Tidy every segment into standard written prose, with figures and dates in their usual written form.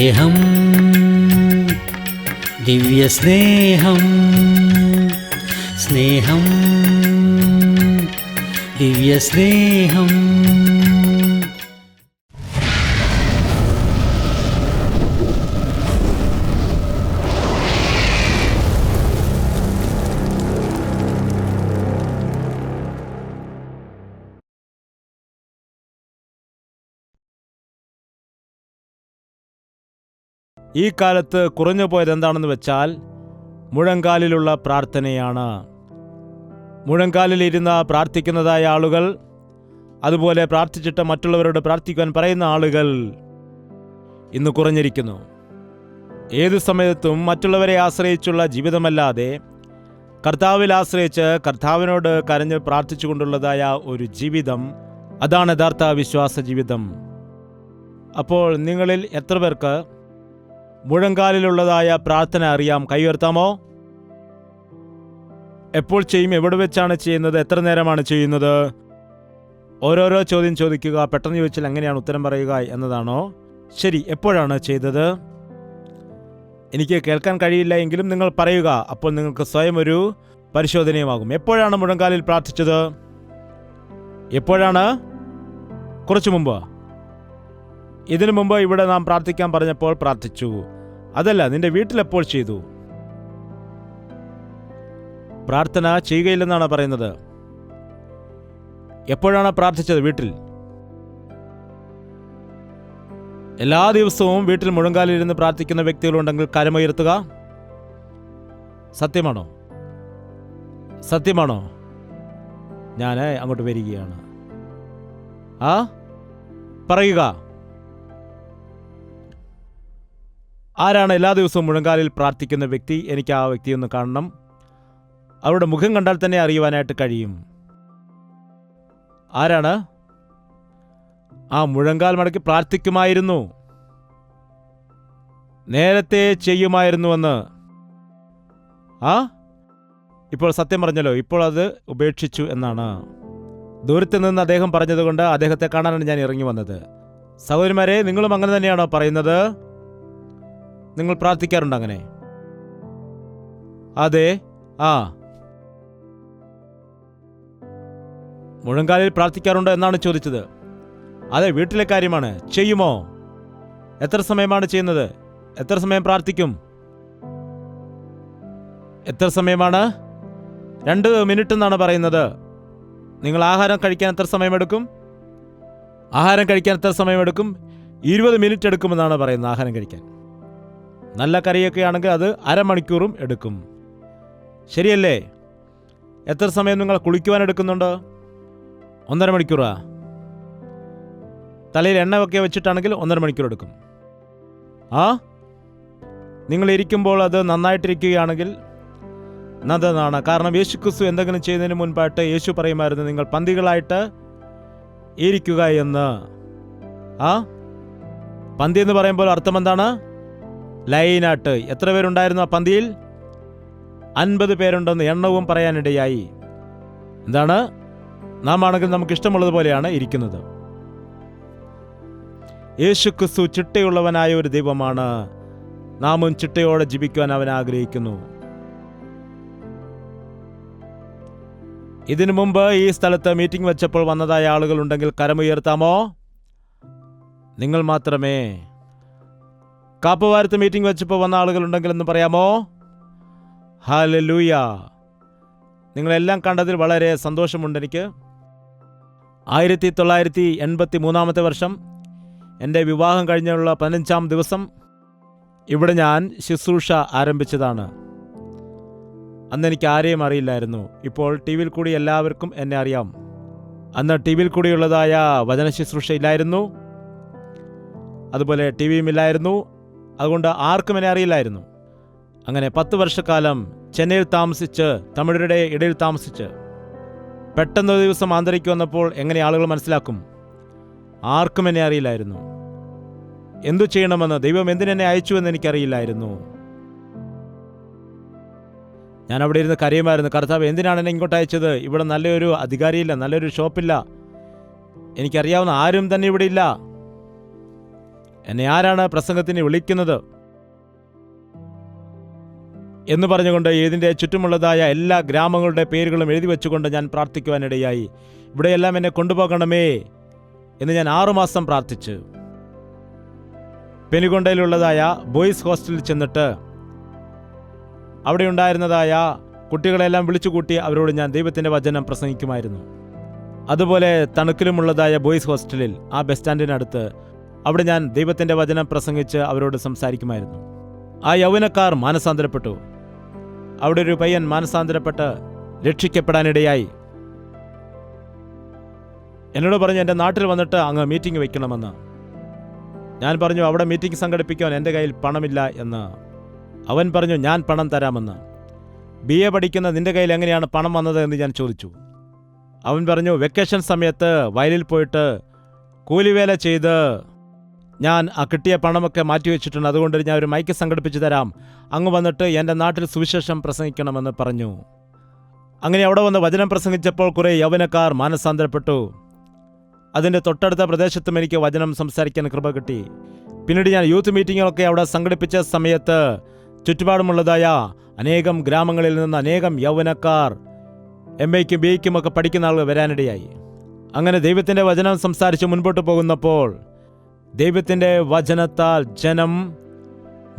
സ്നേഹം, ദിവ്യസ്നേഹം, സ്നേഹം, ദിവ്യസ്നേഹം. ഈ കാലത്ത് കുറഞ്ഞു പോയത് എന്താണെന്ന് വെച്ചാൽ മുഴങ്കാലിലുള്ള പ്രാർത്ഥനയാണ്. മുഴങ്കാലിലിരുന്ന പ്രാർത്ഥിക്കുന്നതായ ആളുകൾ, അതുപോലെ പ്രാർത്ഥിച്ചിട്ട് മറ്റുള്ളവരോട് പ്രാർത്ഥിക്കുവാൻ പറയുന്ന ആളുകൾ ഇന്ന് കുറഞ്ഞിരിക്കുന്നു. ഏതു സമയത്തും മറ്റുള്ളവരെ ആശ്രയിച്ചുള്ള ജീവിതമല്ലാതെ കർത്താവിൽ ആശ്രയിച്ച് കർത്താവിനോട് കരഞ്ഞ് പ്രാർത്ഥിച്ചുകൊണ്ടുള്ളതായ ഒരു ജീവിതം, അതാണ് യഥാർത്ഥ വിശ്വാസ ജീവിതം. അപ്പോൾ നിങ്ങളിൽ എത്ര പേർക്ക് മുഴങ്കാലിലുള്ളതായ പ്രാർത്ഥന അറിയാം? കൈ ഉയർത്താമോ? എപ്പോൾ ചെയ്യും? എവിടെ വെച്ചാണ് ചെയ്യുന്നത്? എത്ര നേരമാണ് ചെയ്യുന്നത്? ഓരോരോ ചോദ്യം ചോദിക്കുക. പെട്ടെന്ന് ചോദിച്ചാൽ എങ്ങനെയാണ് ഉത്തരം പറയുക എന്നതാണോ? ശരി, എപ്പോഴാണ് ചെയ്തത്? എനിക്ക് കേൾക്കാൻ കഴിയില്ല എങ്കിലും നിങ്ങൾ പറയുക. അപ്പോൾ നിങ്ങൾക്ക് സ്വയം ഒരു പരിശോധനയുമാകും. എപ്പോഴാണ് മുഴങ്കാലിൽ പ്രാർത്ഥിച്ചത്? എപ്പോഴാണ്? കുറച്ചു മുമ്പ്. ഇതിനു മുമ്പ് ഇവിടെ നാം പ്രാർത്ഥിക്കാൻ പറഞ്ഞപ്പോൾ പ്രാർത്ഥിച്ചു. അതല്ല, നിന്റെ വീട്ടിലെപ്പോൾ ചെയ്തു? പ്രാർത്ഥന ചെയ്യുകയില്ലെന്നാണ് പറയുന്നത്. എപ്പോഴാണ് പ്രാർത്ഥിച്ചത് വീട്ടിൽ? എല്ലാ ദിവസവും വീട്ടിൽ മുഴങ്കാലിരുന്ന് പ്രാർത്ഥിക്കുന്ന വ്യക്തികളുണ്ടെങ്കിൽ കരമുയർത്തുക. സത്യമാണോ? സത്യമാണോ? ഞാൻ അങ്ങോട്ട് വരികയാണ്. പറയുക. ആരാണ് എല്ലാ ദിവസവും മുഴങ്കാലിൽ പ്രാർത്ഥിക്കുന്ന വ്യക്തി? എനിക്ക് ആ വ്യക്തിയൊന്ന് കാണണം. അവരുടെ മുഖം കണ്ടാൽ തന്നെ അറിയുവാനായിട്ട് കഴിയും. ആരാണ്? മുഴങ്കാൽ മടക്കി പ്രാർത്ഥിക്കുമായിരുന്നു, നേരത്തെ ചെയ്യുമായിരുന്നുവെന്ന്. ഇപ്പോൾ സത്യം പറഞ്ഞല്ലോ, ഇപ്പോൾ അത് ഉപേക്ഷിച്ചു എന്നാണ്. ദൂരത്ത് നിന്ന് അദ്ദേഹം പറഞ്ഞതുകൊണ്ട് അദ്ദേഹത്തെ കാണാനാണ് ഞാൻ ഇറങ്ങി വന്നത്. സഹോദരിമാരെ, നിങ്ങളും അങ്ങനെ തന്നെയാണോ പറയുന്നത്? നിങ്ങൾ പ്രാർത്ഥിക്കാറുണ്ട് അങ്ങനെ? അതെ. മുഴങ്കാലിൽ പ്രാർത്ഥിക്കാറുണ്ടോ എന്നാണ് ചോദിച്ചത്. അതെ, വീട്ടിലെ കാര്യമാണ്. ചെയ്യുമോ? എത്ര സമയമാണ് ചെയ്യുന്നത്? എത്ര സമയം പ്രാർത്ഥിക്കും? എത്ര സമയമാണ്? 2 മിനിറ്റ് എന്നാണ് പറയുന്നത്. നിങ്ങൾ ആഹാരം കഴിക്കാൻ എത്ര സമയമെടുക്കും? ആഹാരം കഴിക്കാൻ എത്ര സമയമെടുക്കും? 20 മിനിറ്റ് എടുക്കുമെന്നാണ് പറയുന്നത് ആഹാരം കഴിക്കാൻ. നല്ല കറിയൊക്കെ ആണെങ്കിൽ അത് അരമണിക്കൂറും എടുക്കും. ശരിയല്ലേ? എത്ര സമയം നിങ്ങൾ കുളിക്കുവാൻ എടുക്കുന്നുണ്ട്? 1.5 മണിക്കൂറാ? തലയിൽ എണ്ണയൊക്കെ വെച്ചിട്ടാണെങ്കിൽ 1.5 മണിക്കൂർ എടുക്കും. നിങ്ങൾ ഇരിക്കുമ്പോൾ അത് നന്നായിട്ടിരിക്കുകയാണെങ്കിൽ നല്ലതാണ്. കാരണം യേശു ക്രിസ്തു എന്തെങ്കിലും ചെയ്യുന്നതിന് മുൻപായിട്ട് യേശു പറയുമായിരുന്നു, നിങ്ങൾ പന്തികളായിട്ട് ഇരിക്കുക എന്ന്. പന്തി എന്ന് പറയുമ്പോൾ അർത്ഥം എന്താണ്? ലൈനായിട്ട്. എത്ര പേരുണ്ടായിരുന്നു ആ പന്തിയിൽ? 50 പേരുണ്ടെന്ന് എണ്ണവും പറയാനിടയായി. എന്താണ്? നാം ആണെങ്കിൽ നമുക്ക് ഇഷ്ടമുള്ളതുപോലെയാണ് ഇരിക്കുന്നത്. യേശു ക്രിസ്തു ചിട്ടയുള്ളവനായ ഒരു ദൈവമാണ്. നാമും ചിട്ടയോടെ ജീവിക്കുവാൻ അവൻ ആഗ്രഹിക്കുന്നു. ഇതിനു മുമ്പ് ഈ സ്ഥലത്ത് മീറ്റിംഗ് വെച്ചപ്പോൾ വന്നതായ ആളുകളുണ്ടെങ്കിൽ കരമുയർത്താമോ? നിങ്ങൾ മാത്രമേ. കാപ്പവാരത്ത് മീറ്റിംഗ് വെച്ചപ്പോൾ വന്ന ആളുകളുണ്ടെങ്കിൽ എന്ന് പറയാമോ? ഹല്ലേലൂയ. നിങ്ങളെല്ലാം കണ്ടതിൽ വളരെ സന്തോഷമുണ്ട് എനിക്ക്. 1983 വർഷം എൻ്റെ വിവാഹം കഴിഞ്ഞുള്ള 15-ാം ദിവസം ഇവിടെ ഞാൻ ശുശ്രൂഷ ആരംഭിച്ചതാണ്. അന്ന് എനിക്ക് ആരെയും അറിയില്ലായിരുന്നു. ഇപ്പോൾ ടി വിയിൽ കൂടി എല്ലാവർക്കും എന്നെ അറിയാം. അന്ന് ടി വിയിൽ കൂടിയുള്ളതായ വചന ശുശ്രൂഷ ഇല്ലായിരുന്നു, അതുപോലെ ടി വിയും ഇല്ലായിരുന്നു. അതുകൊണ്ട് ആർക്കും എന്നെ അറിയില്ലായിരുന്നു. അങ്ങനെ 10 വർഷക്കാലം ചെന്നൈയിൽ താമസിച്ച്, തമിഴരുടെ ഇടയിൽ താമസിച്ച്, പെട്ടെന്നൊരു ദിവസം ആന്തരിക്ക് വന്നപ്പോൾ എങ്ങനെ ആളുകൾ മനസ്സിലാക്കും? ആർക്കും എന്നെ അറിയില്ലായിരുന്നു. എന്തു ചെയ്യണമെന്ന്, ദൈവം എന്തിനെന്നെ അയച്ചു എന്ന് എനിക്കറിയില്ലായിരുന്നു. ഞാൻ അവിടെ ഇരുന്ന് കരയുമായിരുന്നു, കർത്താവ് എന്തിനാണ് എന്നെ ഇങ്ങോട്ട് അയച്ചത്? ഇവിടെ നല്ലൊരു അധികാരിയില്ല, നല്ലൊരു ഷോപ്പില്ല, എനിക്കറിയാവുന്ന ആരും തന്നെ ഇവിടെ ഇല്ല. എന്നെ ആരാണ് പ്രസംഗത്തിന് വിളിക്കുന്നത് എന്ന് പറഞ്ഞുകൊണ്ട് ഇതിൻ്റെ ചുറ്റുമുള്ളതായ എല്ലാ ഗ്രാമങ്ങളുടെ പേരുകളും എഴുതി വെച്ചുകൊണ്ട് ഞാൻ പ്രാർത്ഥിക്കുവാനിടയായി. ഇവിടെയെല്ലാം എന്നെ കൊണ്ടുപോകണമേ എന്ന് ഞാൻ 6 മാസം പ്രാർത്ഥിച്ചു. പെനുകൊണ്ടയിലുള്ളതായ ബോയ്സ് ഹോസ്റ്റലിൽ ചെന്നിട്ട് അവിടെ ഉണ്ടായിരുന്നതായ കുട്ടികളെല്ലാം വിളിച്ചുകൂട്ടി അവരോട് ഞാൻ ദൈവത്തിൻ്റെ വചനം പ്രസംഗിക്കുമായിരുന്നു. അതുപോലെ തണുക്കിലുമുള്ളതായ ബോയ്സ് ഹോസ്റ്റലിൽ ആ ബസ് സ്റ്റാൻഡിനടുത്ത് അവിടെ ഞാൻ ദൈവത്തിൻ്റെ വചനം പ്രസംഗിച്ച് അവരോട് സംസാരിക്കുമായിരുന്നു. ആ യൗവനക്കാർ മാനസാന്തരപ്പെട്ടു. അവിടെ ഒരു പയ്യൻ മാനസാന്തരപ്പെട്ട് രക്ഷിക്കപ്പെടാനിടയായി. എന്നോട് പറഞ്ഞു, എൻ്റെ നാട്ടിൽ വന്നിട്ട് അങ്ങ് മീറ്റിംഗ് വയ്ക്കണമെന്ന്. ഞാൻ പറഞ്ഞു, അവിടെ മീറ്റിംഗ് സംഘടിപ്പിക്കാൻ എൻ്റെ കയ്യിൽ പണമില്ല എന്ന്. അവൻ പറഞ്ഞു, ഞാൻ പണം തരാമെന്ന്. BA പഠിക്കുന്ന നിൻ്റെ കയ്യിൽ എങ്ങനെയാണ് പണം വന്നത് എന്ന് ഞാൻ ചോദിച്ചു. അവൻ പറഞ്ഞു, വെക്കേഷൻ സമയത്ത് വയലിൽ പോയിട്ട് കൂലിവേല ചെയ്ത് ഞാൻ ആ കിട്ടിയ പണമൊക്കെ മാറ്റിവെച്ചിട്ടുണ്ട്. അതുകൊണ്ട് ഞാൻ ഒരു മൈക്ക് സംഘടിപ്പിച്ച് തരാം, അങ്ങ് വന്നിട്ട് എൻ്റെ നാട്ടിൽ സുവിശേഷം പ്രസംഗിക്കണമെന്ന് പറഞ്ഞു. അങ്ങനെ അവിടെ വന്ന് വചനം പ്രസംഗിച്ചപ്പോൾ കുറേ യൗവനക്കാർ മാനസാന്തരപ്പെട്ടു. അതിൻ്റെ തൊട്ടടുത്ത പ്രദേശത്തും എനിക്ക് വചനം സംസാരിക്കാൻ കൃപ കിട്ടി. പിന്നീട് ഞാൻ യൂത്ത് മീറ്റിങ്ങുകളൊക്കെ അവിടെ സംഘടിപ്പിച്ച സമയത്ത് ചുറ്റുപാടുമുള്ളതായ അനേകം ഗ്രാമങ്ങളിൽ നിന്ന് അനേകം യൗവനക്കാർ MAയ്ക്കും BAയ്ക്കും ഒക്കെ പഠിക്കുന്ന ആളുകൾ വരാനിടയായി. അങ്ങനെ ദൈവത്തിൻ്റെ വചനം സംസാരിച്ച് മുൻപോട്ട് പോകുന്നപ്പോൾ ദൈവത്തിൻ്റെ വചനത്താൽ ജനം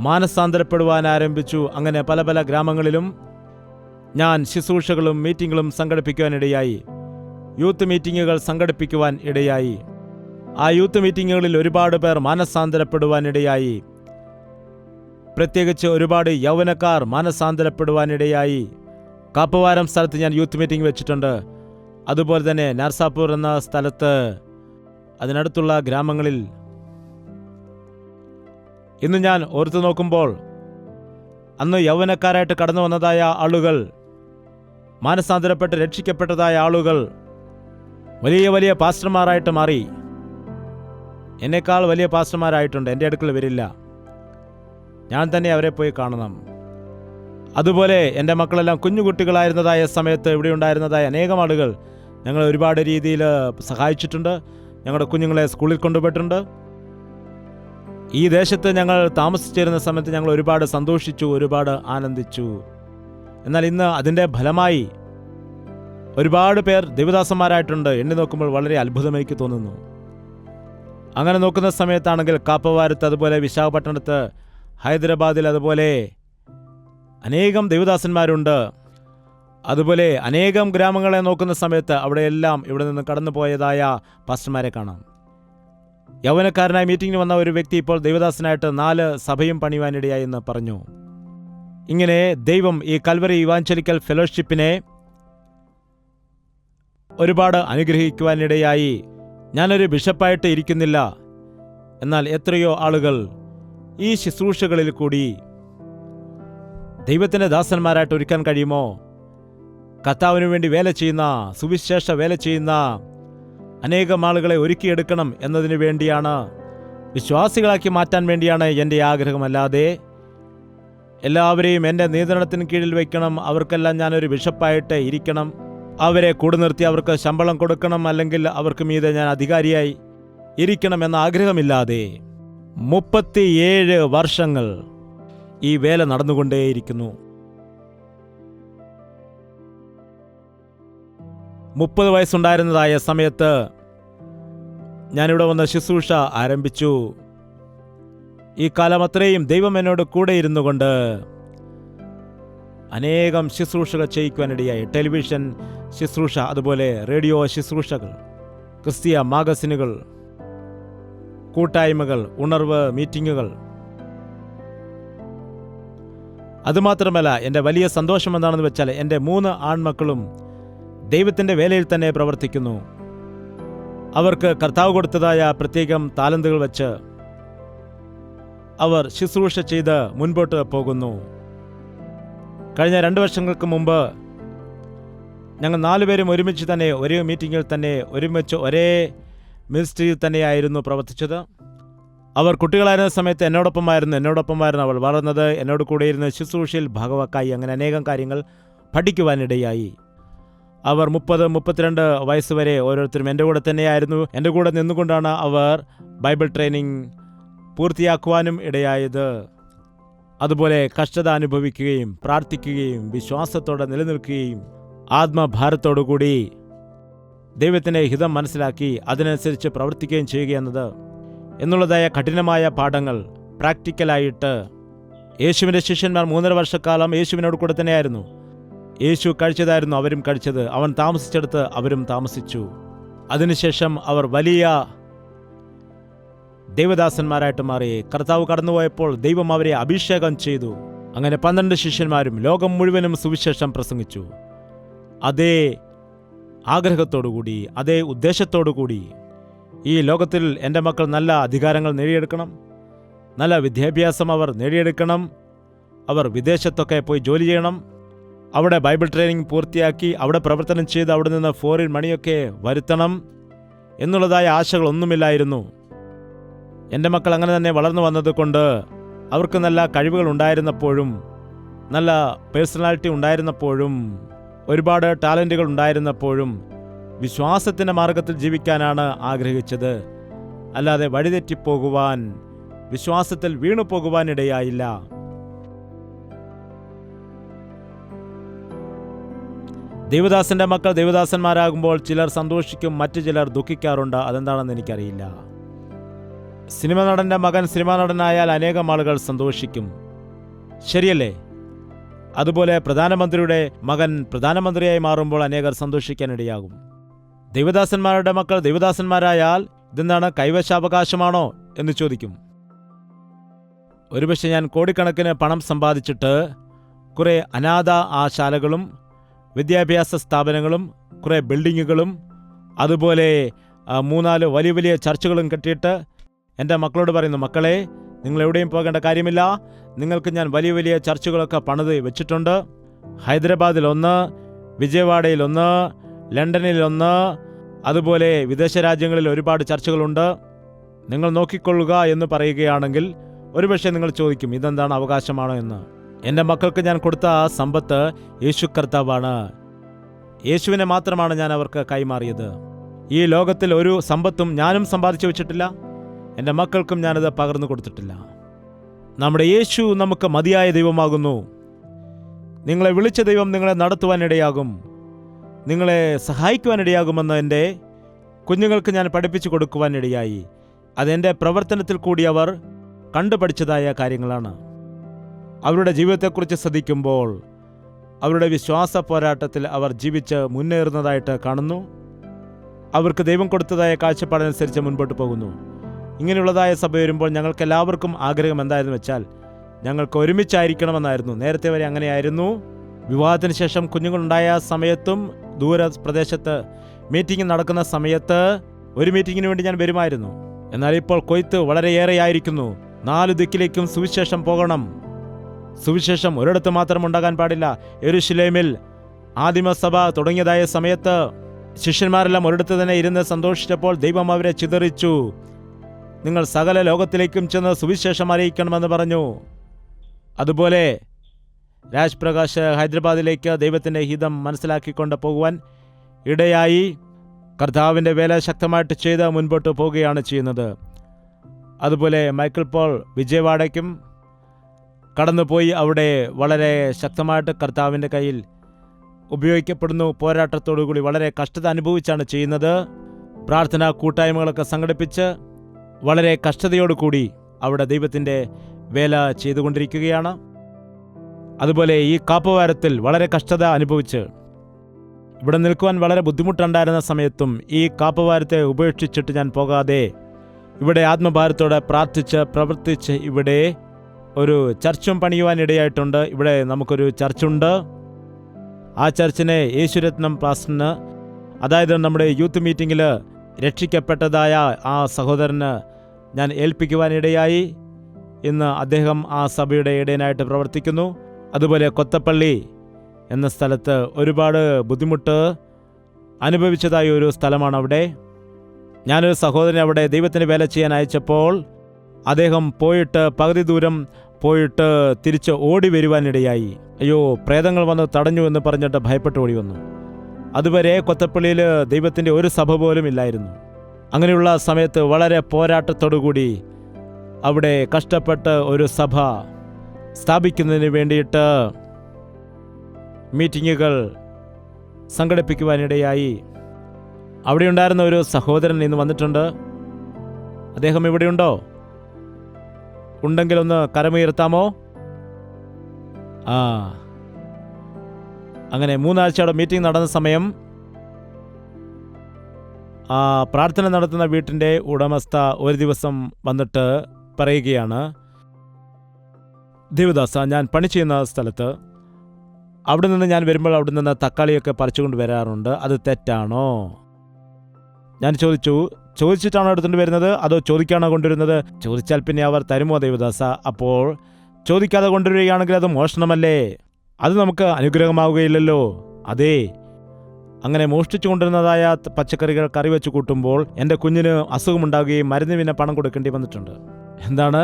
മാനസാന്തരപ്പെടുവാൻ ആരംഭിച്ചു. അങ്ങനെ പല പല ഗ്രാമങ്ങളിലും ഞാൻ ശുശ്രൂഷകളും മീറ്റിങ്ങുകളും സംഘടിപ്പിക്കുവാനിടയായി. യൂത്ത് മീറ്റിങ്ങുകൾ സംഘടിപ്പിക്കുവാൻ ഇടയായി. ആ യൂത്ത് മീറ്റിങ്ങുകളിൽ ഒരുപാട് പേർ മാനസാന്തരപ്പെടുവാനിടയായി. പ്രത്യേകിച്ച് ഒരുപാട് യൗവനക്കാർ മാനസാന്തരപ്പെടുവാനിടയായി. കാപ്പവാരം സ്ഥലത്ത് ഞാൻ യൂത്ത് മീറ്റിംഗ് വെച്ചിട്ടുണ്ട്. അതുപോലെ തന്നെ നർസാപൂർ എന്ന സ്ഥലത്ത്, അതിനടുത്തുള്ള ഗ്രാമങ്ങളിൽ. ഇന്ന് ഞാൻ ഓർത്തു നോക്കുമ്പോൾ അന്ന് യൗവനക്കാരായിട്ട് കടന്നു വന്നതായ ആളുകൾ, മാനസാന്തരപ്പെട്ട് രക്ഷിക്കപ്പെട്ടതായ ആളുകൾ വലിയ വലിയ പാസ്റ്റർമാരായിട്ട് മാറി. എന്നേക്കാൾ വലിയ പാസ്റ്റർമാരായിട്ടുണ്ട്. എൻ്റെ അടുക്കൽ വരില്ല, ഞാൻ തന്നെ അവരെ പോയി കാണണം. അതുപോലെ എൻ്റെ മക്കളെല്ലാം കുഞ്ഞുകുട്ടികളായിരുന്നതായ സമയത്ത് ഇവിടെ ഉണ്ടായിരുന്നതായ അനേകം ആളുകൾ ഞങ്ങൾ ഒരുപാട് രീതിയിൽ സഹായിച്ചിട്ടുണ്ട്. ഞങ്ങളുടെ കുഞ്ഞുങ്ങളെ സ്കൂളിൽ കൊണ്ടുപോയിട്ടുണ്ട്. ഈ ദേശത്ത് ഞങ്ങൾ താമസിച്ചിരുന്ന സമയത്ത് ഞങ്ങൾ ഒരുപാട് സന്തോഷിച്ചു, ഒരുപാട് ആനന്ദിച്ചു. എന്നാൽ ഇന്ന് അതിൻ്റെ ഫലമായി ഒരുപാട് പേർ ദൈവദാസന്മാരായിട്ടുണ്ട്. എണ്ണി നോക്കുമ്പോൾ വളരെ അത്ഭുതം എനിക്ക് തോന്നുന്നു. അങ്ങനെ നോക്കുന്ന സമയത്താണെങ്കിൽ കാപ്പവാരത്ത്, അതുപോലെ വിശാഖപട്ടണത്ത്, ഹൈദരാബാദിൽ അതുപോലെ അനേകം ദൈവദാസന്മാരുണ്ട്. അതുപോലെ അനേകം ഗ്രാമങ്ങളെ നോക്കുന്ന സമയത്ത് അവിടെയെല്ലാം ഇവിടെ നിന്ന് കടന്നു പോയതായ പാസ്റ്റർമാരെ കാണാം. യൗവനക്കാരനായി മീറ്റിംഗിന് വന്ന ഒരു വ്യക്തി ഇപ്പോൾ ദൈവദാസനായിട്ട് 4 സഭയും പണിയുവാനിടയായി എന്ന് പറഞ്ഞു. ഇങ്ങനെ ദൈവം ഈ കൽവറി ഇവാഞ്ചലിക്കൽ ഫെലോഷിപ്പിനെ ഒരുപാട് അനുഗ്രഹിക്കുവാനിടയായി. ഞാനൊരു ബിഷപ്പായിട്ട് ഇരിക്കുന്നില്ല, എന്നാൽ എത്രയോ ആളുകൾ ഈ ശുശ്രൂഷകളിൽ കൂടി ദൈവത്തിൻ്റെ ദാസന്മാരായിട്ട് ഒരുക്കാൻ കഴിയുമോ? കർത്താവിനു വേണ്ടി വേല ചെയ്യുന്ന, സുവിശേഷ വേല ചെയ്യുന്ന അനേകം ആളുകളെ ഒരുക്കിയെടുക്കണം എന്നതിനു വേണ്ടിയാണ്, വിശ്വാസികളാക്കി മാറ്റാൻ വേണ്ടിയാണ് എൻ്റെ ആഗ്രഹമല്ലാതെ എല്ലാവരെയും എൻ്റെ നിയന്ത്രണത്തിന് കീഴിൽ വയ്ക്കണം, അവർക്കെല്ലാം ഞാനൊരു ബിഷപ്പായിട്ട് ഇരിക്കണം, അവരെ കൂടെ നിർത്തി അവർക്ക് ശമ്പളം കൊടുക്കണം, അല്ലെങ്കിൽ അവർക്ക് മീതെ ഞാൻ അധികാരിയായി ഇരിക്കണം എന്ന ആഗ്രഹമില്ലാതെ 37 വർഷങ്ങൾ ഈ വേല നടന്നുകൊണ്ടേയിരിക്കുന്നു. 30 വയസ്സുണ്ടായിരുന്നതായ സമയത്ത് ഞാനിവിടെ വന്ന് ശുശ്രൂഷ ആരംഭിച്ചു. ഈ കാലം അത്രയും ദൈവം എന്നോട് കൂടെ ഇരുന്നു കൊണ്ട് അനേകം ശുശ്രൂഷകൾ ചെയ്യിക്കുവാനിടയായി. ടെലിവിഷൻ ശുശ്രൂഷ, അതുപോലെ റേഡിയോ ശുശ്രൂഷകൾ, ക്രിസ്തീയ മാഗസിനുകൾ, കൂട്ടായ്മകൾ, ഉണർവ് മീറ്റിങ്ങുകൾ. അതുമാത്രമല്ല, എൻ്റെ വലിയ സന്തോഷം എന്താണെന്ന് വെച്ചാൽ എൻ്റെ 3 ആൺമക്കളും ദൈവത്തിൻ്റെ വേലയിൽ തന്നെ പ്രവർത്തിക്കുന്നു. അവർക്ക് കർത്താവ് കൊടുത്തതായ പ്രത്യേകം താലന്തുകൾ വെച്ച് അവർ ശുശ്രൂഷ ചെയ്ത് മുൻപോട്ട് പോകുന്നു. കഴിഞ്ഞ 2 വർഷങ്ങൾക്ക് മുമ്പ് ഞങ്ങൾ 4 പേരും ഒരുമിച്ച് തന്നെ ഒരേ മീറ്റിങ്ങിൽ തന്നെ ഒരുമിച്ച് ഒരേ മിനിസ്ട്രിയിൽ തന്നെയായിരുന്നു പ്രവർത്തിച്ചത്. അവർ കുട്ടികളായിരുന്ന സമയത്ത് എന്നോടൊപ്പമായിരുന്നു അവൾ വളർന്നത്. എന്നോട് കൂടെ ഇരുന്ന് ശുശ്രൂഷയിൽ ഭാഗവാക്കായി. അങ്ങനെ അനേകം കാര്യങ്ങൾ പഠിക്കുവാനിടയായി. അവർ 30-32 വയസ്സ് വരെ ഓരോരുത്തരും എൻ്റെ കൂടെ തന്നെയായിരുന്നു. എൻ്റെ കൂടെ നിന്നുകൊണ്ടാണ് അവർ ബൈബിൾ ട്രെയിനിങ് പൂർത്തിയാക്കുവാനും ഇടയായത്. അതുപോലെ കഷ്ടത അനുഭവിക്കുകയും പ്രാർത്ഥിക്കുകയും വിശ്വാസത്തോടെ നിലനിൽക്കുകയും ആത്മഭാരത്തോടുകൂടി ദൈവത്തിൻ്റെ ഹിതം മനസ്സിലാക്കി അതിനനുസരിച്ച് പ്രവർത്തിക്കുകയും ചെയ്യുക എന്നുള്ളതായ കഠിനമായ പാഠങ്ങൾ പ്രാക്ടിക്കലായിട്ട് യേശുവിൻ്റെ ശിഷ്യന്മാർ 3.5 വർഷക്കാലം യേശുവിനോട് കൂടെ തന്നെയായിരുന്നു. യേശു കഴിച്ചതായിരുന്നു അവരും കഴിച്ചത്. അവൻ താമസിച്ചെടുത്ത് അവരും താമസിച്ചു. അതിനുശേഷം അവർ വലിയ ദൈവദാസന്മാരായിട്ട് മാറി. കർത്താവ് കടന്നുപോയപ്പോൾ ദൈവം അവരെ അഭിഷേകം ചെയ്തു. അങ്ങനെ 12 ശിഷ്യന്മാരും ലോകം മുഴുവനും സുവിശേഷം പ്രസംഗിച്ചു. അതേ ആഗ്രഹത്തോടുകൂടി, അതേ ഉദ്ദേശത്തോടുകൂടി ഈ ലോകത്തിൽ എൻ്റെ മക്കൾ നല്ല അധികാരങ്ങൾ നേടിയെടുക്കണം, നല്ല വിദ്യാഭ്യാസം അവർ നേടിയെടുക്കണം, അവർ വിദേശത്തൊക്കെ പോയി ജോലി ചെയ്യണം, അവിടെ ബൈബിൾ ട്രെയിനിങ് പൂർത്തിയാക്കി അവിടെ പ്രവർത്തനം ചെയ്ത് അവിടെ നിന്ന് ഫോറിൻ മണിയൊക്കെ വരുത്തണം എന്നുള്ളതായ ആശകളൊന്നുമില്ലായിരുന്നു. എൻ്റെ മക്കൾ അങ്ങനെ തന്നെ വളർന്നു വന്നതുകൊണ്ട് അവർക്ക് നല്ല കഴിവുകൾ ഉണ്ടായിരുന്നപ്പോഴും, നല്ല പേഴ്സണാലിറ്റി ഉണ്ടായിരുന്നപ്പോഴും, ഒരുപാട് ടാലൻറ്റുകൾ ഉണ്ടായിരുന്നപ്പോഴും വിശ്വാസത്തിൻ്റെ മാർഗത്തിൽ ജീവിക്കാനാണ് ആഗ്രഹിച്ചത്. അല്ലാതെ വഴിതെറ്റിപ്പോകുവാൻ, വിശ്വാസത്തിൽ വീണു പോകുവാനിടയായില്ല. ദൈവദാസന്റെ മക്കൾ ദൈവദാസന്മാരാകുമ്പോൾ ചിലർ സന്തോഷിക്കും, മറ്റു ചിലർ ദുഃഖിക്കാറുണ്ട്. അതെന്താണെന്ന് എനിക്കറിയില്ല. സിനിമ നടൻ്റെ മകൻ സിനിമാ നടനായാൽ അനേകം ആളുകൾ സന്തോഷിക്കും, ശരിയല്ലേ? അതുപോലെ പ്രധാനമന്ത്രിയുടെ മകൻ പ്രധാനമന്ത്രിയായി മാറുമ്പോൾ അനേകർ സന്തോഷിക്കാനിടയാകും. ദൈവദാസന്മാരുടെ മക്കൾ ദൈവദാസന്മാരായാൽ ഇതെന്താണ്, കൈവശാവകാശമാണോ എന്ന് ചോദിക്കും. ഒരുപക്ഷെ ഞാൻ കോടിക്കണക്കിന് പണം സമ്പാദിച്ചിട്ട് കുറേ അനാഥ ആശാലകളും വിദ്യാഭ്യാസ സ്ഥാപനങ്ങളും കുറേ ബിൽഡിങ്ങുകളും അതുപോലെ 3-4 വലിയ വലിയ ചർച്ചുകളും കെട്ടിയിട്ട് എൻ്റെ മക്കളോട് പറയുന്നു, മക്കളെ നിങ്ങൾ എവിടെയും പോകേണ്ട കാര്യമില്ല, നിങ്ങൾക്ക് ഞാൻ വലിയ വലിയ ചർച്ചുകളൊക്കെ പണിത് വെച്ചിട്ടുണ്ട്. ഹൈദരാബാദിൽ 1, വിജയവാഡയിൽ 1, ലണ്ടനിൽ 1, അതുപോലെ വിദേശ രാജ്യങ്ങളിൽ ഒരുപാട് ചർച്ചുകളുണ്ട്. നിങ്ങൾ നോക്കിക്കൊള്ളുക എന്ന് പറയുകയാണെങ്കിൽ ഒരുപക്ഷെ നിങ്ങൾ ചോദിക്കും, ഇതെന്താണ്, അവകാശമാണോ എന്ന്. എൻ്റെ മക്കൾക്ക് ഞാൻ കൊടുത്ത ആ സമ്പത്ത് യേശു കർത്താവാണ്. യേശുവിനെ മാത്രമാണ് ഞാൻ അവർക്ക് കൈമാറിയത്. ഈ ലോകത്തിൽ ഒരു സമ്പത്തും ഞാനും സമ്പാദിച്ചു വെച്ചിട്ടില്ല, എൻ്റെ മക്കൾക്കും ഞാനത് പകർന്നു കൊടുത്തിട്ടില്ല. നമ്മുടെ യേശു നമുക്ക് മതിയായ ദൈവമാകുന്നു. നിങ്ങളെ വിളിച്ച ദൈവം നിങ്ങളെ നടത്തുവാനിടയാകും, നിങ്ങളെ സഹായിക്കുവാനിടയാകുമെന്ന് എൻ്റെ കുഞ്ഞുങ്ങൾക്ക് ഞാൻ പഠിപ്പിച്ചു കൊടുക്കുവാനിടയായി. അതെൻ്റെ പ്രവർത്തനത്തിൽ കൂടി അവർ കണ്ടുപഠിച്ചതായ കാര്യങ്ങളാണ്. അവരുടെ ജീവിതത്തെക്കുറിച്ച് ശ്രദ്ധിക്കുമ്പോൾ അവരുടെ വിശ്വാസ പോരാട്ടത്തിൽ അവർ ജീവിച്ച് മുന്നേറുന്നതായിട്ട് കാണുന്നു. അവർക്ക് ദൈവം കൊടുത്തതായ കാഴ്ചപ്പാടനുസരിച്ച് മുൻപോട്ട് പോകുന്നു. ഇങ്ങനെയുള്ളതായ സഭ വരുമ്പോൾ ഞങ്ങൾക്കെല്ലാവർക്കും ആഗ്രഹം എന്തായിരുന്നു വെച്ചാൽ ഞങ്ങൾക്ക് ഒരുമിച്ചായിരിക്കണമെന്നായിരുന്നു. നേരത്തെ വരെ അങ്ങനെയായിരുന്നു. വിവാഹത്തിന് ശേഷം കുഞ്ഞുങ്ങളുണ്ടായ സമയത്തും ദൂര പ്രദേശത്ത് മീറ്റിംഗ് നടക്കുന്ന സമയത്ത് ഒരു മീറ്റിങ്ങിന് വേണ്ടി ഞാൻ വരുമായിരുന്നു. എന്നാൽ ഇപ്പോൾ കൊയ്ത്ത് വളരെയേറെയായിരിക്കുന്നു. 4 ദിക്കിലേക്കും സുവിശേഷം പോകണം. സുവിശേഷം ഒരിടത്ത് മാത്രം ഉണ്ടാകാൻ പാടില്ല. യെരുശലേമിൽ ആദിമസഭ തുടങ്ങിയതായ സമയത്ത് ശിഷ്യന്മാരെല്ലാം ഒരിടത്ത് തന്നെ ഇരുന്ന് സന്തോഷിച്ചപ്പോൾ ദൈവം അവരെ ചിതറിച്ചു. നിങ്ങൾ സകല ലോകത്തിലേക്കും ചെന്ന് സുവിശേഷം അറിയിക്കണമെന്ന് പറഞ്ഞു. അതുപോലെ രാജ് പ്രകാശ് ഹൈദരാബാദിലേക്ക് ദൈവത്തിൻ്റെ ഹിതം മനസ്സിലാക്കിക്കൊണ്ട് പോകുവാൻ ഇടയായി. കർത്താവിൻ്റെ വേല ശക്തമായിട്ട് ചെയ്ത് മുൻപോട്ട് പോവുകയാണ് ചെയ്യുന്നത്. അതുപോലെ മൈക്കിൾ പോൾ വിജയവാഡയ്ക്കും കടന്നുപോയി അവിടെ വളരെ ശക്തമായിട്ട് കർത്താവിൻ്റെ കയ്യിൽ ഉപയോഗിക്കപ്പെടുന്നു. പോരാട്ടത്തോടുകൂടി വളരെ കഷ്ടത അനുഭവിച്ചാണ് ചെയ്യുന്നത്. പ്രാർത്ഥനാ കൂട്ടായ്മകളൊക്കെ സംഘടിപ്പിച്ച് വളരെ കഷ്ടതയോടുകൂടി അവിടെ ദൈവത്തിൻ്റെ വേല ചെയ്തുകൊണ്ടിരിക്കുകയാണ്. അതുപോലെ ഈ കാപ്പവാരത്തിൽ വളരെ കഷ്ടത അനുഭവിച്ച് ഇവിടെ നിൽക്കുവാൻ വളരെ ബുദ്ധിമുട്ടുണ്ടായിരുന്ന സമയത്തും ഈ കാപ്പവാരത്തെ ഉപേക്ഷിച്ചിട്ട് ഞാൻ പോകാതെ ഇവിടെ ആത്മഭാരത്തോടെ പ്രാർത്ഥിച്ച് പ്രവർത്തിച്ച് ഇവിടെ ഒരു ചർച്ചും പണിയുവാനിടയായിട്ടുണ്ട്. ഇവിടെ നമുക്കൊരു ചർച്ചുണ്ട്. ആ ചർച്ചിനെ യേശുരത്നം പാസ്റ്ററിന്, അതായത് നമ്മുടെ യൂത്ത് മീറ്റിങ്ങിൽ രക്ഷിക്കപ്പെട്ടതായ ആ സഹോദരന് ഞാൻ ഏൽപ്പിക്കുവാനിടയായി. ഇന്ന് അദ്ദേഹം ആ സഭയുടെ ഇടയനായിട്ട് പ്രവർത്തിക്കുന്നു. അതുപോലെ കൊത്തപ്പള്ളി എന്ന സ്ഥലത്ത് ഒരുപാട് ബുദ്ധിമുട്ട് അനുഭവിച്ചതായ ഒരു സ്ഥലമാണ് അവിടെ. ഞാനൊരു സഹോദരനെ അവിടെ ദൈവത്തിന് വേല ചെയ്യാൻ അയച്ചപ്പോൾ അദ്ദേഹം പോയിട്ട് പകുതി ദൂരം പോയിട്ട് തിരിച്ച് ഓടി വരുവാനിടയായി. അയ്യോ, പ്രേതങ്ങൾ വന്ന് തടഞ്ഞു എന്ന് പറഞ്ഞിട്ട് ഭയപ്പെട്ട് ഓടി വന്നു. അതുവരെ കൊത്തപ്പള്ളിയിൽ ദൈവത്തിൻ്റെ ഒരു സഭ പോലും ഇല്ലായിരുന്നു. അങ്ങനെയുള്ള സമയത്ത് വളരെ പോരാട്ടത്തോടുകൂടി അവിടെ കഷ്ടപ്പെട്ട് ഒരു സഭ സ്ഥാപിക്കുന്നതിന് വേണ്ടിയിട്ട് മീറ്റിങ്ങുകൾ സംഘടിപ്പിക്കുവാനിടയായി. അവിടെ ഉണ്ടായിരുന്ന ഒരു സഹോദരൻ ഇന്ന് വന്നിട്ടുണ്ട്. അദ്ദേഹം ഇവിടെയുണ്ടോ? ഉണ്ടെങ്കിൽ ഒന്ന് കരമുയർത്താമോ? അങ്ങനെ 3 ആഴ്ചയുടെ മീറ്റിംഗ് നടന്ന സമയം പ്രാർത്ഥന നടത്തുന്ന വീട്ടിൻ്റെ ഉടമസ്ഥ ഒരു ദിവസം വന്നിട്ട് പറയുകയാണ്, ദേവദാസ, ഞാൻ പണി ചെയ്യുന്ന സ്ഥലത്ത് അവിടെ നിന്ന് ഞാൻ വരുമ്പോൾ അവിടെ നിന്ന് തക്കാളിയൊക്കെ പറിച്ചുകൊണ്ട് വരാറുണ്ട്. അത് തെറ്റാണോ? ഞാൻ ചോദിച്ചിട്ടാണോ എടുത്തുകൊണ്ട് വരുന്നത്, അതോ ചോദിക്കാണോ കൊണ്ടുവരുന്നത്? ചോദിച്ചാൽ പിന്നെ അവർ തരുമോ ദേവദാസ? അപ്പോൾ ചോദിക്കാതെ കൊണ്ടുവരികയാണെങ്കിൽ അത് മോഷണമല്ലേ? അത് നമുക്ക് അനുഗ്രഹമാവുകയില്ലല്ലോ. അതേ, അങ്ങനെ മോഷ്ടിച്ചു കൊണ്ടിരുന്നതായ പച്ചക്കറികൾ കറി വെച്ച് കൂട്ടുമ്പോൾ എൻ്റെ കുഞ്ഞിന് അസുഖമുണ്ടാകുകയും മരുന്നിന് പിന്നെ പണം കൊടുക്കേണ്ടി വന്നിട്ടുണ്ട്. എന്താണ്?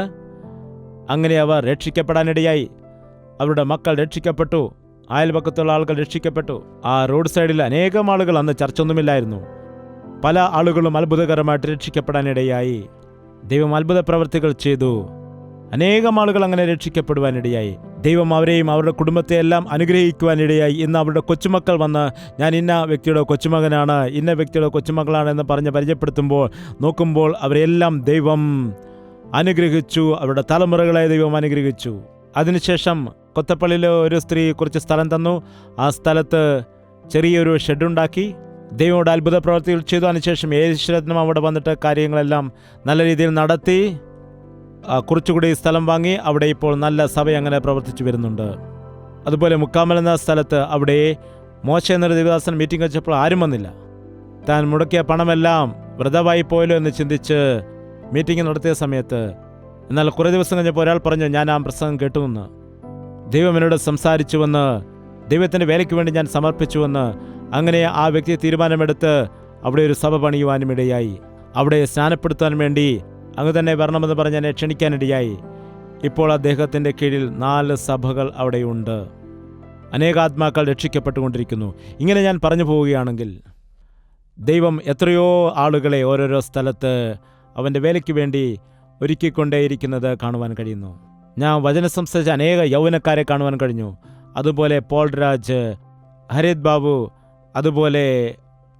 അങ്ങനെ അവർ രക്ഷിക്കപ്പെടാനിടയായി. അവരുടെ മക്കൾ രക്ഷിക്കപ്പെട്ടു. അയൽപക്കത്തുള്ള ആളുകൾ രക്ഷിക്കപ്പെട്ടു. ആ റോഡ് സൈഡിൽ അനേകം ആളുകൾ, അന്ന് ചർച്ചൊന്നുമില്ലായിരുന്നു, പല ആളുകളും അത്ഭുതകരമായിട്ട് രക്ഷിക്കപ്പെടാനിടയായി. ദൈവം അത്ഭുത പ്രവർത്തികൾ ചെയ്തു. അനേകം ആളുകൾ അങ്ങനെ രക്ഷിക്കപ്പെടുവാനിടയായി. ദൈവം അവരെയും അവരുടെ കുടുംബത്തെ എല്ലാം അനുഗ്രഹിക്കുവാനിടയായി. ഇന്ന് അവരുടെ കൊച്ചുമക്കൾ വന്ന് ഞാൻ ഇന്ന വ്യക്തിയുടെ കൊച്ചുമകനാണ്, ഇന്ന വ്യക്തിയുടെ കൊച്ചുമകളാണെന്ന് പറഞ്ഞ് പരിചയപ്പെടുത്തുമ്പോൾ നോക്കുമ്പോൾ അവരെല്ലാം ദൈവം അനുഗ്രഹിച്ചു. അവരുടെ തലമുറകളെ ദൈവം അനുഗ്രഹിച്ചു. അതിനുശേഷം കൊത്തപ്പള്ളിയിലെ ഒരു സ്ത്രീ കുറച്ച് സ്ഥലം തന്നു. ആ സ്ഥലത്ത് ചെറിയൊരു ഷെഡുണ്ടാക്കി ദൈവത്തോട് അത്ഭുത പ്രവർത്തികൾ ചെയ്തു. അതിനുശേഷം യേശുരത്നം അവിടെ വന്നിട്ട് കാര്യങ്ങളെല്ലാം നല്ല രീതിയിൽ നടത്തി. കുറച്ചുകൂടി സ്ഥലം വാങ്ങി. അവിടെ ഇപ്പോൾ നല്ല സഭ അങ്ങനെ പ്രവർത്തിച്ചു വരുന്നുണ്ട്. അതുപോലെ മുക്കാമൽ എന്ന സ്ഥലത്ത് അവിടെ മോശ എന്നൊരു ദേവദാസൻ മീറ്റിംഗ് വെച്ചപ്പോൾ ആരും വന്നില്ല. താൻ മുടക്കിയ പണമെല്ലാം വൃഥമായി പോയല്ലോ എന്ന് ചിന്തിച്ച് മീറ്റിംഗ് നടത്തിയ സമയത്ത്, എന്നാൽ കുറേ ദിവസം കഴിഞ്ഞപ്പോൾ ഒരാൾ പറഞ്ഞു, ഞാൻ ആ പ്രസംഗം കേട്ടുവെന്ന്, ദൈവം എന്നോട് സംസാരിച്ചുവെന്ന്, ദൈവത്തിൻ്റെ വേലയ്ക്ക് വേണ്ടി ഞാൻ സമർപ്പിച്ചുവെന്ന്. അങ്ങനെ ആ വ്യക്തി തീരുമാനമെടുത്ത് അവിടെ ഒരു സഭ പണിയുവാനും ഇടയായി. അവിടെ സ്നാനപ്പെടുത്താൻ വേണ്ടി അങ്ങ് തന്നെ വരണമെന്ന് പറഞ്ഞ് എന്നെ ക്ഷണിക്കാനിടയായി. ഇപ്പോൾ അദ്ദേഹത്തിൻ്റെ കീഴിൽ 4 സഭകൾ അവിടെയുണ്ട്. അനേകാത്മാക്കൾ രക്ഷിക്കപ്പെട്ടുകൊണ്ടിരിക്കുന്നു. ഇങ്ങനെ ഞാൻ പറഞ്ഞു പോവുകയാണെങ്കിൽ ദൈവം എത്രയോ ആളുകളെ ഓരോരോ സ്ഥലത്ത് അവൻ്റെ വേലയ്ക്ക് വേണ്ടി ഒരുക്കിക്കൊണ്ടേയിരിക്കുന്നത് കാണുവാൻ കഴിയുന്നു. ഞാൻ വചനം സംസാരിച്ച അനേക യൗവനക്കാരെ കാണുവാൻ കഴിഞ്ഞു. അതുപോലെ പോൾ രാജ്, ഹരിത് ബാബു, അതുപോലെ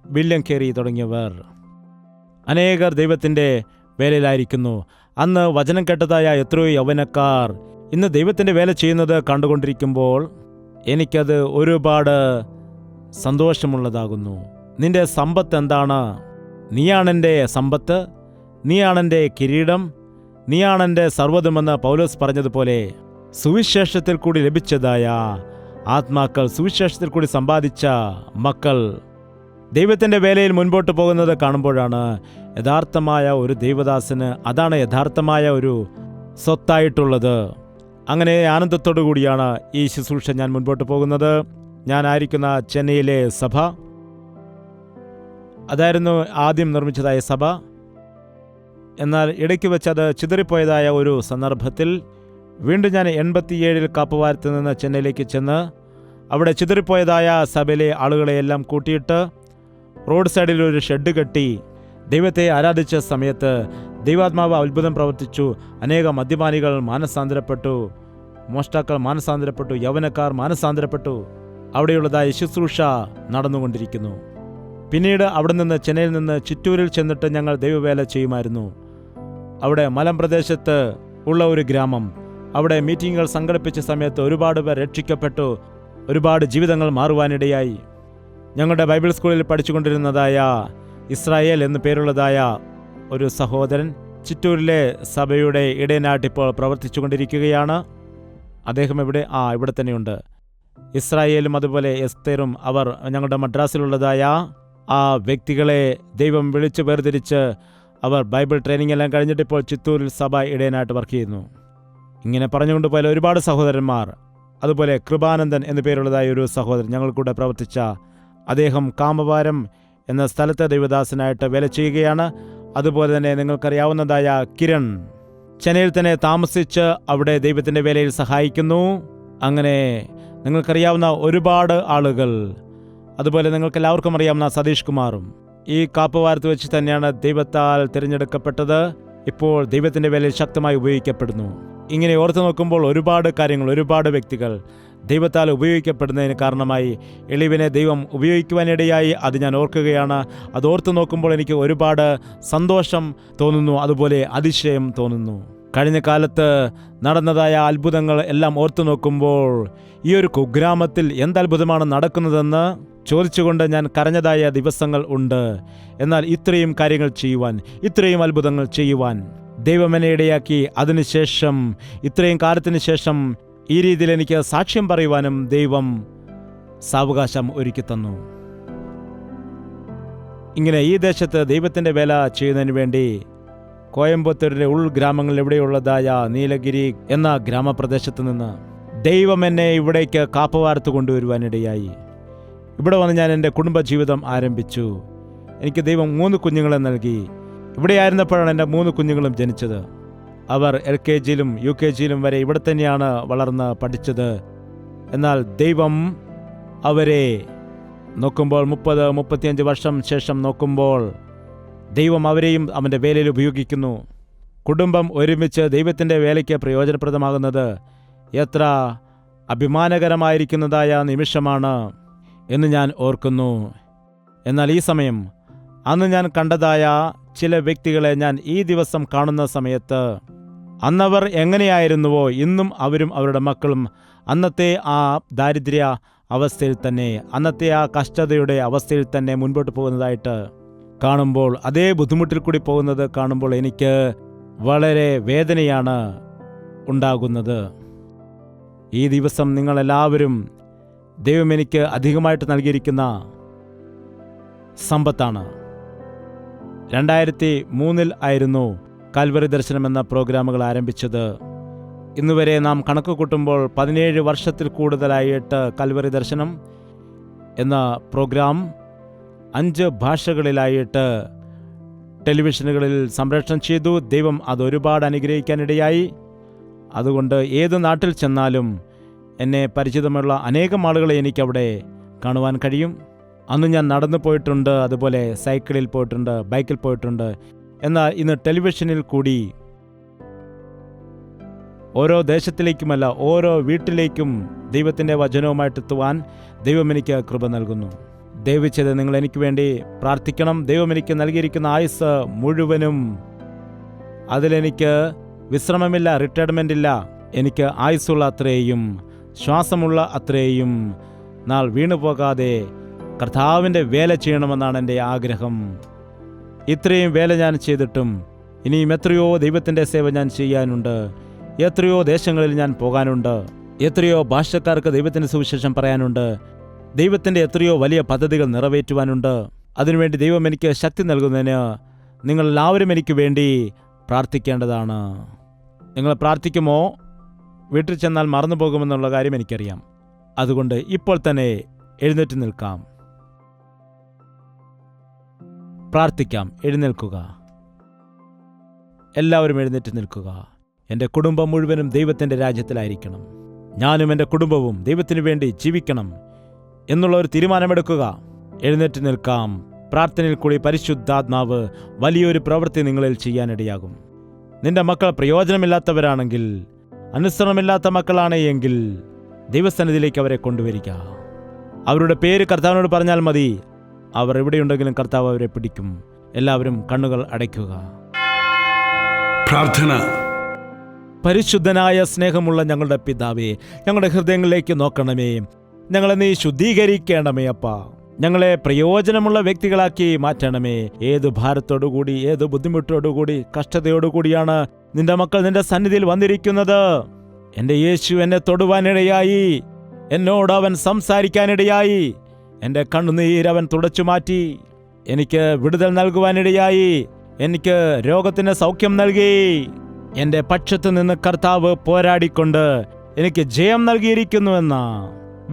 വില്യം കേറി തുടങ്ങിയവർ അനേകർ ദൈവത്തിൻ്റെ വേലയിലായിരിക്കുന്നു. അന്ന് വചനം കേട്ടതായ എത്രയോ യൗവനക്കാർ ഇന്ന് ദൈവത്തിൻ്റെ വേല ചെയ്യുന്നത് കണ്ടുകൊണ്ടിരിക്കുമ്പോൾ എനിക്കത് ഒരുപാട് സന്തോഷമുള്ളതാകുന്നു. നിന്റെ സമ്പത്ത് എന്താണ്? നീയാണെൻ്റെ സമ്പത്ത്, നീയാണെൻ്റെ കിരീടം, നീയാണെൻ്റെ സർവ്വതുമെന്ന് പൗലോസ് പറഞ്ഞതുപോലെ സുവിശേഷത്തിൽ കൂടി ലഭിച്ചതായ ആത്മാക്കൾ, സുവിശേഷത്തിൽ കൂടി സമ്പാദിച്ച മക്കൾ ദൈവത്തിൻ്റെ വേലയിൽ മുൻപോട്ട് പോകുന്നത് കാണുമ്പോഴാണ് യഥാർത്ഥമായ ഒരു ദൈവദാസന് അതാണ് യഥാർത്ഥമായ ഒരു സ്വത്തായിട്ടുള്ളത്. അങ്ങനെ ആനന്ദത്തോടു കൂടിയാണ് ഈ ശുശ്രൂഷ ഞാൻ മുൻപോട്ട് പോകുന്നത്. ഞാനായിരിക്കുന്ന ചെന്നൈയിലെ സഭ, അതായിരുന്നു ആദ്യം നിർമ്മിച്ചതായ സഭ. എന്നാൽ ഇടയ്ക്ക് വെച്ചത് ചിതറിപ്പോയതായ ഒരു സന്ദർഭത്തിൽ വീണ്ടും ഞാൻ 87 കാപ്പുവാരത്ത് നിന്ന് ചെന്നൈയിലേക്ക് ചെന്ന് അവിടെ ചിതറിപ്പോയതായ സഭയിലെ ആളുകളെയെല്ലാം കൂട്ടിയിട്ട് റോഡ് സൈഡിൽ ഒരു ഷെഡ് കെട്ടി ദൈവത്തെ ആരാധിച്ച സമയത്ത് ദൈവാത്മാവ് അത്ഭുതം പ്രവർത്തിച്ചു. അനേകം മദ്യപാനികൾ മാനസാന്തരപ്പെട്ടു, മോഷ്ടാക്കൾ മാനസാന്തരപ്പെട്ടു, യൗവനക്കാർ മാനസാന്തരപ്പെട്ടു. അവിടെയുള്ളതായ ശുശ്രൂഷ നടന്നുകൊണ്ടിരിക്കുന്നു. പിന്നീട് അവിടെ നിന്ന് ചെന്നൈയിൽ നിന്ന് ചിറ്റൂരിൽ ചെന്നിട്ട് ഞങ്ങൾ ദൈവവേല ചെയ്യുമായിരുന്നു. അവിടെ മലമ്പ്രദേശത്ത് ഉള്ള ഒരു ഗ്രാമം, അവിടെ മീറ്റിങ്ങുകൾ സംഘടിപ്പിച്ച സമയത്ത് ഒരുപാട് പേർ രക്ഷിക്കപ്പെട്ടു. ഒരുപാട് ജീവിതങ്ങൾ മാറുവാനിടയായി. ഞങ്ങളുടെ ബൈബിൾ സ്കൂളിൽ പഠിച്ചുകൊണ്ടിരുന്നതായ ഇസ്രായേൽ എന്നു പേരുള്ളതായ ഒരു സഹോദരൻ ചിറ്റൂരിലെ സഭയുടെ ഇടയനായിട്ടിപ്പോൾ പ്രവർത്തിച്ചു കൊണ്ടിരിക്കുകയാണ്. അദ്ദേഹം ഇവിടെ തന്നെയുണ്ട്. ഇസ്രായേലും അതുപോലെ എസ്തേറും അവർ ഞങ്ങളുടെ മദ്രാസിലുള്ളതായ ആ വ്യക്തികളെ ദൈവം വിളിച്ച് വേർതിരിച്ച് അവർ ബൈബിൾ ട്രെയിനിങ് എല്ലാം കഴിഞ്ഞിട്ട് ഇപ്പോൾ ചിത്തൂരിൽ സഭ ഇടയനായിട്ട് വർക്ക് ചെയ്യുന്നു. ഇങ്ങനെ പറഞ്ഞുകൊണ്ട് പോയാൽ ഒരുപാട് സഹോദരന്മാർ. അതുപോലെ കൃപാനന്ദൻ എന്നു പേരുള്ളതായ ഒരു സഹോദരൻ ഞങ്ങൾ കൂടെ പ്രവർത്തിച്ച അദ്ദേഹം കാമവാരം എന്ന സ്ഥലത്തെ ദൈവദാസനായിട്ട് വേല ചെയ്യുകയാണ്. അതുപോലെ തന്നെ നിങ്ങൾക്കറിയാവുന്നതായ കിരൺ ചെന്നൈയിൽ തന്നെ താമസിച്ച് അവിടെ ദൈവത്തിൻ്റെ വേലയിൽ സഹായിക്കുന്നു. അങ്ങനെ നിങ്ങൾക്കറിയാവുന്ന ഒരുപാട് ആളുകൾ, അതുപോലെ നിങ്ങൾക്കെല്ലാവർക്കും അറിയാവുന്ന സതീഷ് കുമാറും ഈ കാപ്പുവാരത്ത് വെച്ച് തന്നെയാണ് ദൈവത്താൽ തിരഞ്ഞെടുക്കപ്പെട്ടത്. ഇപ്പോൾ ദൈവത്തിൻ്റെ വേലയിൽ ശക്തമായി ഉപയോഗിക്കപ്പെടുന്നു. ഇങ്ങനെ ഓർത്തു നോക്കുമ്പോൾ ഒരുപാട് കാര്യങ്ങൾ, ഒരുപാട് വ്യക്തികൾ ദൈവത്താൽ ഉപയോഗിക്കപ്പെടുന്നതിന് കാരണമായി എളിവിനെ ദൈവം ഉപയോഗിക്കുവാനിടയായി. അത് ഞാൻ ഓർക്കുകയാണ്. അത് ഓർത്തു നോക്കുമ്പോൾ എനിക്ക് ഒരുപാട് സന്തോഷം തോന്നുന്നു, അതുപോലെ അതിശയം തോന്നുന്നു. കഴിഞ്ഞ കാലത്ത് നടന്നതായ അത്ഭുതങ്ങൾ എല്ലാം ഓർത്തു നോക്കുമ്പോൾ ഈ ഒരു കുഗ്രാമത്തിൽ എന്തത്ഭുതമാണ് നടക്കുന്നതെന്ന് ചോദിച്ചുകൊണ്ട് ഞാൻ കരഞ്ഞതായ ദിവസങ്ങൾ ഉണ്ട്. എന്നാൽ ഇത്രയും കാര്യങ്ങൾ ചെയ്യുവാൻ, ഇത്രയും അത്ഭുതങ്ങൾ ചെയ്യുവാൻ ദൈവം എന്നെ ഇടയാക്കി. അതിനുശേഷം ഇത്രയും കാലത്തിന് ശേഷം ഈ രീതിയിൽ എനിക്ക് സാക്ഷ്യം പറയുവാനും ദൈവം സാവകാശം ഒരുക്കി തന്നു. ഇങ്ങനെ ഈ ദേശത്ത് ദൈവത്തിൻ്റെ വേല ചെയ്യുന്നതിന് വേണ്ടി കോയമ്പത്തൂരിലെ ഉൾഗ്രാമങ്ങളിൽ എവിടെയുള്ളതായ നീലഗിരി എന്ന ഗ്രാമപ്രദേശത്ത് നിന്ന് ദൈവം എന്നെ ഇവിടേക്ക് കാപ്പവാർത്ത് കൊണ്ടുവരുവാനിടയായി. ഇവിടെ വന്ന് ഞാൻ എൻ്റെ കുടുംബജീവിതം ആരംഭിച്ചു. എനിക്ക് ദൈവം 3 കുഞ്ഞുങ്ങളെ നൽകി. ഇവിടെ ആയിരുന്നപ്പോഴാണ് എൻ്റെ 3 കുഞ്ഞുങ്ങളും ജനിച്ചത്. അവർ LKG-യിലും UKG-യിലും വരെ ഇവിടെ തന്നെയാണ് വളർന്ന് പഠിച്ചത്. എന്നാൽ ദൈവം അവരെ നോക്കുമ്പോൾ 30-35 വർഷം ശേഷം നോക്കുമ്പോൾ ദൈവം അവരെയും അവൻ്റെ വേലയിൽ ഉപയോഗിക്കുന്നു. കുടുംബം ഒരുമിച്ച് ദൈവത്തിൻ്റെ വേലയ്ക്ക് പ്രയോജനപ്രദമാകുന്നത് എത്ര അഭിമാനകരമായിരിക്കുന്നതായ നിമിഷമാണ് എന്ന് ഞാൻ ഓർക്കുന്നു. എന്നാൽ ഈ സമയം അന്ന് ഞാൻ കണ്ടതായ ചില വ്യക്തികളെ ഞാൻ ഈ ദിവസം കാണുന്ന സമയത്ത് അന്നവർ എങ്ങനെയായിരുന്നുവോ ഇന്നും അവരും അവരുടെ മക്കളും അന്നത്തെ ആ ദാരിദ്ര്യ അവസ്ഥയിൽ തന്നെ, അന്നത്തെ ആ കഷ്ടതയുടെ അവസ്ഥയിൽ തന്നെ മുൻപോട്ട് പോകുന്നതായിട്ട് കാണുമ്പോൾ, അതേ ബുദ്ധിമുട്ടിൽ കൂടി പോകുന്നത് കാണുമ്പോൾ എനിക്ക് വളരെ വേദനയാണ് ഉണ്ടാകുന്നത്. ഈ ദിവസം നിങ്ങളെല്ലാവരും ദൈവം എനിക്ക് അധികമായിട്ട് നൽകിയിരിക്കുന്ന സമ്പത്താണ്. 2003 ആയിരുന്നു കാൽവറി ദർശനം എന്ന പ്രോഗ്രാമുകൾ ആരംഭിച്ചത്. ഇന്നുവരെ നാം കണക്ക് കൂട്ടുമ്പോൾ 17 വർഷത്തിൽ കൂടുതലായിട്ട് കാൽവറി ദർശനം എന്ന പ്രോഗ്രാം 5 ഭാഷകളിലായിട്ട് ടെലിവിഷനുകളിൽ സംപ്രേഷണം ചെയ്തു. ദൈവം അതൊരുപാട് അനുഗ്രഹിക്കാനിടയായി. അതുകൊണ്ട് ഏത് നാട്ടിൽ ചെന്നാലും എന്നെ പരിചിതമുള്ള അനേകം ആളുകളെ എനിക്കവിടെ കാണുവാൻ കഴിയും. അന്ന് ഞാൻ നടന്നു പോയിട്ടുണ്ട്, അതുപോലെ സൈക്കിളിൽ പോയിട്ടുണ്ട്, ബൈക്കിൽ പോയിട്ടുണ്ട്. എന്നാൽ ഇന്ന് ടെലിവിഷനിൽ കൂടി ഓരോ ദേശത്തിലേക്കുമല്ല ഓരോ വീട്ടിലേക്കും ദൈവത്തിൻ്റെ വചനവുമായിട്ടെത്തുവാൻ ദൈവം എനിക്ക് കൃപ നൽകുന്നു. ദയവിച്ചത് നിങ്ങൾ എനിക്ക് വേണ്ടി പ്രാർത്ഥിക്കണം. ദൈവം എനിക്ക് നൽകിയിരിക്കുന്ന ആയുസ് മുഴുവനും അതിലെനിക്ക് വിശ്രമമില്ല, റിട്ടയർമെൻ്റ് ഇല്ല. എനിക്ക് ആയുസ്സുള്ള അത്രയും, ശ്വാസമുള്ള അത്രയും നാൾ വീണു പോകാതെ കർത്താവിൻ്റെ വേല ചെയ്യണമെന്നാണ് എൻ്റെ ആഗ്രഹം. ഇത്രയും വേല ഞാൻ ചെയ്തിട്ടും ഇനിയും എത്രയോ ദൈവത്തിൻ്റെ സേവ ഞാൻ ചെയ്യാനുണ്ട്. എത്രയോ ദേശങ്ങളിൽ ഞാൻ പോകാനുണ്ട്. എത്രയോ ഭാഷക്കാർക്ക് ദൈവത്തിൻ്റെ സുവിശേഷം പറയാനുണ്ട്. ദൈവത്തിൻ്റെ എത്രയോ വലിയ പദ്ധതികൾ നിറവേറ്റുവാനുണ്ട്. അതിനുവേണ്ടി ദൈവം എനിക്ക് ശക്തി നൽകുന്നതിന് നിങ്ങളെല്ലാവരും എനിക്ക് വേണ്ടി പ്രാർത്ഥിക്കേണ്ടതാണ്. നിങ്ങൾ പ്രാർത്ഥിക്കുമോ? വീട്ടിൽ ചെന്നാൽ മറന്നു പോകുമെന്നുള്ള കാര്യം എനിക്കറിയാം. അതുകൊണ്ട് ഇപ്പോൾ തന്നെ എഴുന്നേറ്റ് നിൽക്കാം, പ്രാർത്ഥിക്കാം. എഴുന്നേൽക്കുക, എല്ലാവരും എഴുന്നേറ്റ് നിൽക്കുക. എൻ്റെ കുടുംബം മുഴുവനും ദൈവത്തിൻ്റെ രാജ്യത്തിലായിരിക്കണം. ഞാനും എൻ്റെ കുടുംബവും ദൈവത്തിനു വേണ്ടി ജീവിക്കണം എന്നുള്ള ഒരു തീരുമാനമെടുക്കുക. എഴുന്നേറ്റ് നിൽക്കാം. പ്രാർത്ഥനയിൽ കൂടി പരിശുദ്ധാത്മാവ് വലിയൊരു പ്രവൃത്തി നിങ്ങളിൽ ചെയ്യാനിടയാകും. നിന്റെ മക്കൾ പ്രയോജനമില്ലാത്തവരാണെങ്കിൽ, അനുസരണമില്ലാത്ത മക്കളാണ് എങ്കിൽ ദൈവസന്നിധിയിലേക്ക് അവരെ കൊണ്ടുവരിക. അവരുടെ പേര് കർത്താവിനോട് പറഞ്ഞാൽ മതി. അവർ എവിടെയുണ്ടെങ്കിലും കർത്താവ് അവരെ പിടിക്കും. എല്ലാവരും കണ്ണുകൾ അടയ്ക്കുക. പ്രാർത്ഥന. പരിശുദ്ധനായ സ്നേഹമുള്ള ഞങ്ങളുടെ പിതാവേ, ഞങ്ങളുടെ ഹൃദയങ്ങളിലേക്ക് നോക്കണമേ. ഞങ്ങളെ നീ ശുദ്ധീകരിക്കണമേ അപ്പാ. ഞങ്ങളെ പ്രയോജനമുള്ള വ്യക്തികളാക്കി മാറ്റണമേ. ഏത് ഭാരത്തോടുകൂടി, ഏത് ബുദ്ധിമുട്ടോടുകൂടി, കഷ്ടതയോടുകൂടിയാണ് നിന്റെ മക്കൾ നിന്റെ സന്നിധിയിൽ വന്നിരിക്കുന്നത്. എൻ്റെ യേശു എന്നെ തൊടുവാനിടയായി. എന്നോട് അവൻ സംസാരിക്കാനിടയായി. എൻ്റെ കണ്ണുനീരവൻ തുടച്ചു മാറ്റി. എനിക്ക് വിടുതൽ നൽകുവാനിടയായി. എനിക്ക് രോഗത്തിന് സൗഖ്യം നൽകി. എൻ്റെ പക്ഷത്ത് നിന്ന് കർത്താവ് പോരാടിക്കൊണ്ട് എനിക്ക് ജയം നൽകിയിരിക്കുന്നുവെന്ന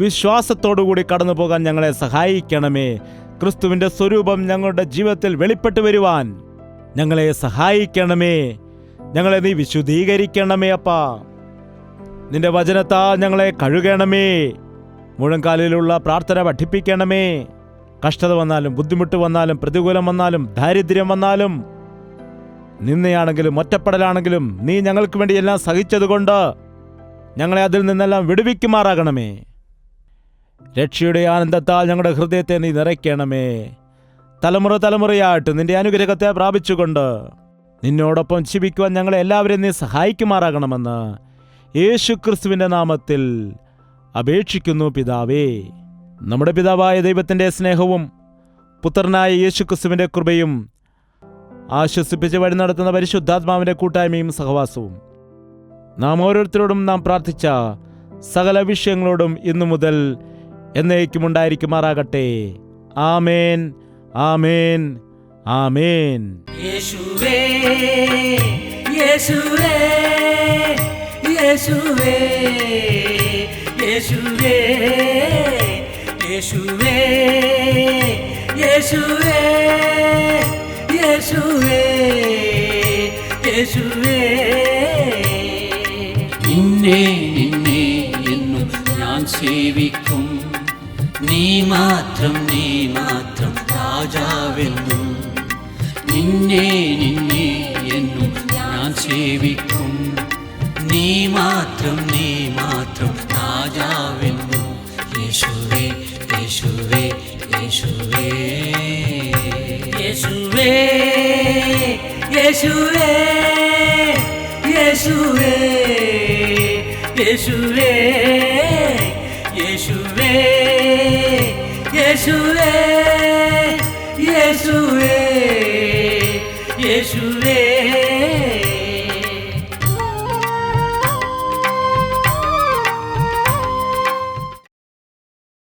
വിശ്വാസത്തോടുകൂടി കടന്നു പോകാൻ ഞങ്ങളെ സഹായിക്കണമേ. ക്രിസ്തുവിൻ്റെ സ്വരൂപം ഞങ്ങളുടെ ജീവിതത്തിൽ വെളിപ്പെട്ടു വരുവാൻ ഞങ്ങളെ സഹായിക്കണമേ. ഞങ്ങളെ നീ വിശുദ്ധീകരിക്കണമേ അപ്പാ. നിന്റെ വചനത്താൽ ഞങ്ങളെ കഴുകണമേ. മുഴങ്കാലിലുള്ള പ്രാർത്ഥന പഠിപ്പിക്കണമേ. കഷ്ടത വന്നാലും, ബുദ്ധിമുട്ട് വന്നാലും, പ്രതികൂലം വന്നാലും, ദാരിദ്ര്യം വന്നാലും, നിന്നയാണെങ്കിലും ഒറ്റപ്പെടലാണെങ്കിലും നീ ഞങ്ങൾക്ക് വേണ്ടി എല്ലാം സഹിച്ചതുകൊണ്ട് ഞങ്ങളെ അതിൽ നിന്നെല്ലാം വിടുവിക്കുമാറാകണമേ. രക്ഷയുടെ ആനന്ദത്താൽ ഞങ്ങളുടെ ഹൃദയത്തെ നീ നിറയ്ക്കണമേ. തലമുറ തലമുറയായിട്ട് നിന്റെ അനുഗ്രഹത്തെ പ്രാപിച്ചുകൊണ്ട് നിന്നോടൊപ്പം ജീവിക്കുവാൻ ഞങ്ങളെ എല്ലാവരെയും നീ സഹായിക്കുമാറാകണമെന്ന് യേശുക്രിസ്തുവിൻ്റെ നാമത്തിൽ അപേക്ഷിക്കുന്നു പിതാവേ. നമ്മുടെ പിതാവായ ദൈവത്തിൻ്റെ സ്നേഹവും പുത്രനായ യേശുക്രിസ്തുവിൻ്റെ കൃപയും ആശ്വസിപ്പിച്ച് വഴി നടത്തുന്ന പരിശുദ്ധാത്മാവിൻ്റെ കൂട്ടായ്മയും സഹവാസവും നാം ഓരോരുത്തരോടും നാം പ്രാർത്ഥിച്ച സകല വിഷയങ്ങളോടും ഇന്നു മുതൽ എന്നേക്കും ഉണ്ടായിരിക്കുമാറാകട്ടെ. ആമേൻ, ആമേൻ, ആമേൻ. യേശുവേ യേശുവേ യേശുവേ യേശുവേ യേശുവേ യേശുവേ യേശുവേ യേശുവേ നിന്നെ നിന്നെ എന്നും ഞാൻ സേവിക്കും. നീ മാത്രം രാജാവെന്നും. നിന്നെ നിന്നെ എന്നും ഞാൻ സേവിക്കും. നീ മാത്രം രാജാവെന്നും. യേശുവേ യേശുവേ യേശുവേ യേശുവേ യേശുവേ യേശുവേ യേശുവേ യേശുവേ യേശുവേ യേശുവേ യേശുവേ